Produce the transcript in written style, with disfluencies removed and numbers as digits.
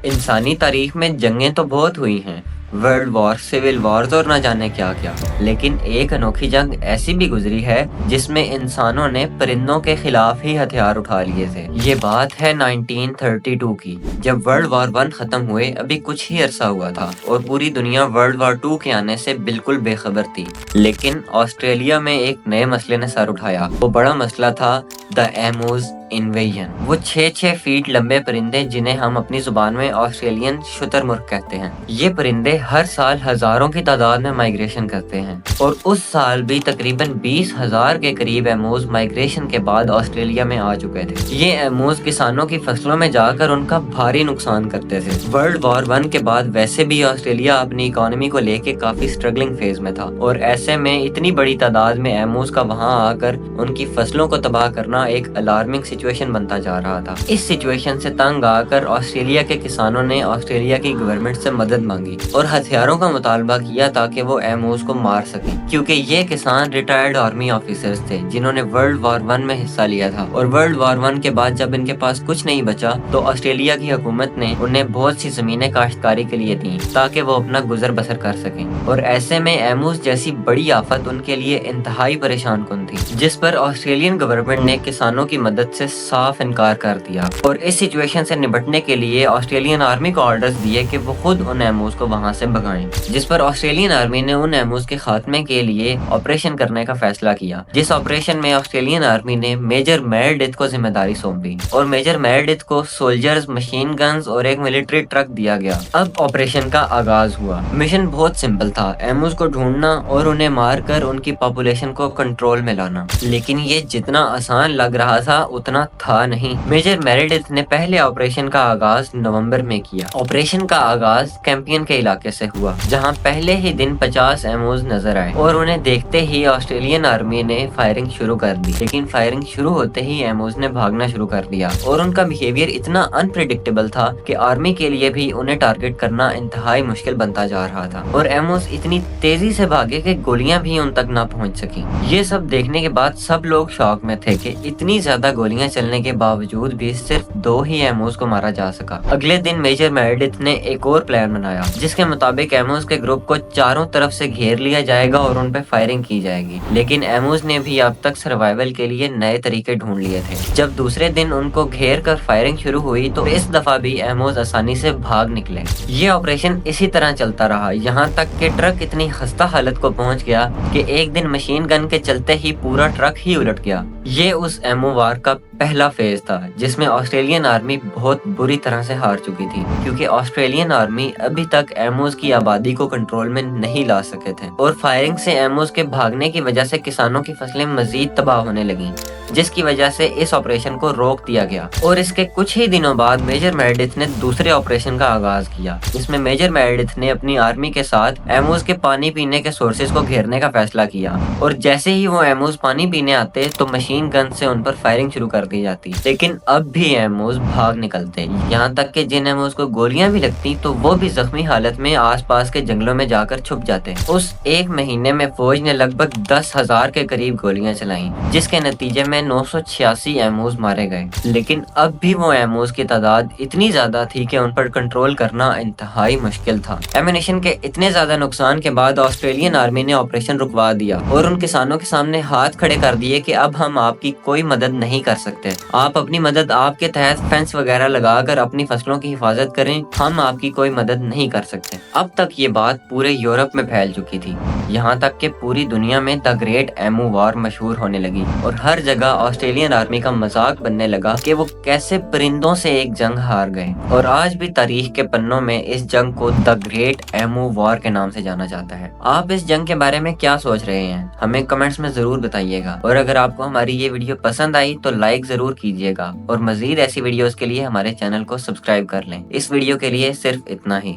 انسانی تاریخ میں جنگیں تو بہت ہوئی ہیں، ورلڈ وار، سول وارز اور نہ جانے کیا کیا، لیکن ایک انوکھی جنگ ایسی بھی گزری ہے جس میں انسانوں نے پرندوں کے خلاف ہی ہتھیار اٹھا لیے تھے۔ یہ بات ہے 1932 کی، جب ورلڈ وار 1 ختم ہوئے ابھی کچھ ہی عرصہ ہوا تھا اور پوری دنیا ورلڈ وار 2 کے آنے سے بالکل بے خبر تھی۔ لیکن آسٹریلیا میں ایک نئے مسئلے نے سر اٹھایا۔ وہ بڑا مسئلہ تھا دا ایموز انویژن۔ وہ 6 فیٹ لمبے پرندے جنہیں ہم اپنی زبان میں آسٹریلین شتر مرغ کہتے ہیں۔ یہ پرندے ہر سال ہزاروں کی تعداد میں مائگریشن کرتے ہیں اور اس سال بھی تقریباً 20,000 کے قریب ایموز مائگریشن کے بعد آسٹریلیا میں آ چکے تھے۔ یہ ایموز کسانوں کی فصلوں میں جا کر ان کا بھاری نقصان کرتے تھے۔ ورلڈ وار 1 کے بعد ویسے بھی آسٹریلیا اپنی اکانومی کو لے کے کافی سٹرگلنگ فیز میں تھا اور ایسے میں اتنی بڑی تعداد میں ایموز کا وہاں آ کر ان کی فصلوں کو تباہ کرنا ایک الارمنگ سچویشن بنتا جا رہا تھا۔ اس سچویشن سے تنگ آ کر آسٹریلیا کے کسانوں نے آسٹریلیا کی گورنمنٹ سے مدد مانگی اور ہتھیاروں کا مطالبہ کیا تاکہ وہ ایموز کو مار سکیں، کیونکہ یہ کسان ریٹائرڈ آرمی آفیسرز تھے جنہوں نے ورلڈ وار 1 میں حصہ لیا تھا، اور ورلڈ وار 1 کے بعد جب ان کے پاس کچھ نہیں بچا تو آسٹریلیا کی حکومت نے انہیں بہت سی زمینیں کاشتکاری کے لیے دیں تاکہ وہ اپنا گزر بسر کر سکیں، اور ایسے میں ایموز جیسی بڑی آفت ان کے لیے انتہائی پریشان کن تھی، جس پر آسٹریلین گورنمنٹ نے کسانوں کی مدد سے صاف انکار کر دیا اور اس سچویشن سے نپٹنے کے لیے آسٹریلین آرمی کو آرڈرز دیے کہ وہ خود ان ایموز کو وہاں سے بھگائیں، جس پر آسٹریلین آرمی نے ان ایموز کے خاتمے کے لیے آپریشن کرنے کا فیصلہ کیا، جس آپریشن میں آسٹریلین آرمی نے میجر میرڈتھ کو ذمہ داری سونپی اور میجر میرڈتھ کو سولجرز، مشین گنز اور ایک ملٹری ٹرک دیا گیا۔ اب آپریشن کا آغاز ہوا۔ مشن بہت سمپل تھا، ایموز کو ڈھونڈنا اور انہیں مار کر ان کی پاپولیشن کو کنٹرول میں لانا، لیکن یہ جتنا آسان لگ رہا تھا اتنا تھا نہیں۔ میجر میرڈتھ نے پہلے آپریشن کا آغاز نومبر میں کیا۔ آپریشن کا آغاز کیمپین کے علاقے سے ہوا، جہاں پہلے ہی دن 50 ایموز نظر آئے اور انہیں دیکھتے ہی آسٹریلین آرمی نے فائرنگ شروع کر دی، لیکن فائرنگ شروع ہوتے ہی ایموز نے بھاگنا شروع کر دیا اور ان کا بیہیویئر اتنا انپریڈکٹیبل تھا کہ آرمی کے لیے بھی انہیں ٹارگٹ کرنا انتہائی مشکل بنتا جا رہا تھا، اور ایموز اتنی تیزی سے بھاگے کہ گولیاں بھی ان تک نہ پہنچ سکیں۔ یہ سب دیکھنے کے بعد سب لوگ شاک میں تھے کہ اتنی زیادہ گولیاں چلنے کے باوجود بھی صرف 2 ہی ایموز کو مارا جا سکا۔ اگلے دن میجر میرڈتھ نے ایک اور پلان بنایا جس کے مطابق ایموز کے گروپ کو چاروں طرف سے گھیر لیا جائے گا اور ان پہ فائرنگ کی جائے گی، لیکن ایموز نے بھی اب تک سروائیول کے لیے نئے طریقے ڈھونڈ لیے تھے۔ جب دوسرے دن ان کو گھیر کر فائرنگ شروع ہوئی تو اس دفعہ بھی ایموز آسانی سے بھاگ نکلے۔ یہ آپریشن اسی طرح چلتا رہا یہاں تک کہ ٹرک اتنی خستہ حالت کو پہنچ گیا کہ ایک دن مشین گن کے چلتے ہی پورا ٹرک ہی الٹ گیا۔ یہ اس ایمو وار کا پہلا فیز تھا جس میں آسٹریلین آرمی بہت بری طرح سے ہار چکی تھی، کیونکہ آسٹریلین آرمی ابھی تک ایموز کی آبادی کو کنٹرول میں نہیں لا سکے تھے، اور فائرنگ سے ایموز کے بھاگنے کی وجہ سے کسانوں کی فصلیں مزید تباہ ہونے لگیں، جس کی وجہ سے اس آپریشن کو روک دیا گیا۔ اور اس کے کچھ ہی دنوں بعد میجر میرڈتھ نے دوسرے آپریشن کا آغاز کیا، جس میں میجر میرڈتھ نے اپنی آرمی کے ساتھ ایموز کے پانی پینے کے سورسز کو گھیرنے کا فیصلہ کیا، اور جیسے ہی وہ ایموز پانی پینے آتے تو مشین گن سے ان پر فائرنگ شروع کر دی جاتی، لیکن اب بھی ایموز بھاگ نکلتے، یہاں تک کہ جن ایموز کو گولیاں بھی لگتی تو وہ بھی زخمی حالت میں آس پاس کے جنگلوں میں جا کر چھپ جاتے۔ اس ایک مہینے میں فوج نے لگ بھگ 10,000 کے قریب گولیاں چلائیں، جس کے نتیجے میں 986 ایموز مارے گئے، لیکن اب بھی وہ ایموز کی تعداد اتنی زیادہ تھی کہ ان پر کنٹرول کرنا انتہائی مشکل تھا۔ ایمونیشن کے اتنے زیادہ نقصان کے بعد آسٹریلین آرمی نے آپریشن رکوا دیا اور ان کسانوں کے سامنے ہاتھ کھڑے کر دیے کہ اب ہم آپ کی کوئی مدد نہیں کر سکتے، آپ اپنی مدد آپ کے تحت فینس وغیرہ لگا کر اپنی فصلوں کی حفاظت کریں، ہم آپ کی کوئی مدد نہیں کر سکتے۔ اب تک یہ بات پورے یورپ میں پھیل چکی تھی، یہاں تک کہ پوری دنیا میں دا گریٹ ایمو وار مشہور ہونے لگی اور ہر جگہ آسٹریلین آرمی کا مذاق بننے لگا کہ وہ کیسے پرندوں سے ایک جنگ ہار گئے، اور آج بھی تاریخ کے پنوں میں اس جنگ کو دا گریٹ ایمو وار کے نام سے جانا جاتا ہے۔ آپ اس جنگ کے بارے میں کیا سوچ رہے ہیں؟ ہمیں کمنٹس میں ضرور بتائیے گا، اور اگر آپ کو ہماری یہ ویڈیو پسند آئی تو لائک ضرور کیجیے گا، اور مزید ایسی ویڈیوز کے لیے ہمارے چینل کو سبسکرائب کر لیں۔ اس ویڈیو کے لیے صرف اتنا ہی۔